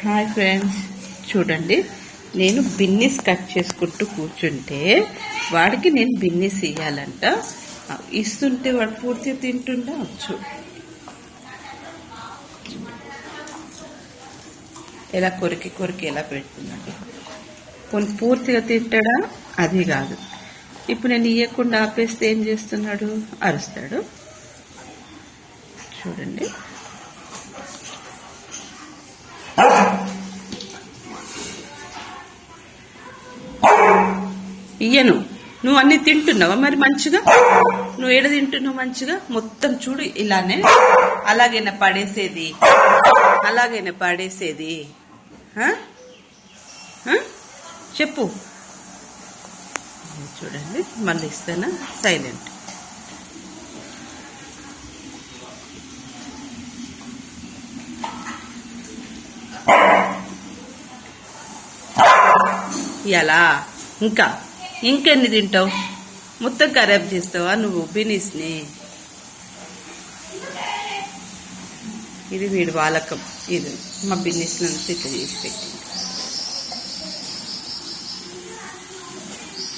Hi friends, చూడండి నేను బిన్నీస్ cut చేసుకుంటూ కూర్చుంటే వాడికి నేను బిన్నీస్ ఇవ్వాలంట. ఇస్తుంటే వాడు పూర్తిగా తింటుండే వచ్చు. ఎలా కొరికి కొరికి ఎలా పెడుతున్నాడు. కొన్ని పూర్తిగా తింటాడా? అది కాదు. ఇప్పుడు నేను ఇవ్వకుండా ఆపేస్తే ఏం చేస్తున్నాడు? అరుస్తాడు. చూడండి, ఇయ్యను. నువ్వు అన్ని తింటున్నావా మరి మంచిగా? నువ్వు ఏడ తింటున్నావు మంచిగా? మొత్తం చూడు ఇలానే. అలాగైనా పడేసేది, అలాగైనా పడేసేది. చెప్పు. చూడండి, మళ్ళీ ఇస్తానా? సైలెంట్. ఇలా ఇంకెన్ని తింటావు? మొత్తం ఖరాబ్ చేస్తావా నువ్వు బినీస్ని? ఇది వీడి వాలకం. ఇది మా బిన్నీస్ని అంతా ఇట్లా చేసి పెట్టింది.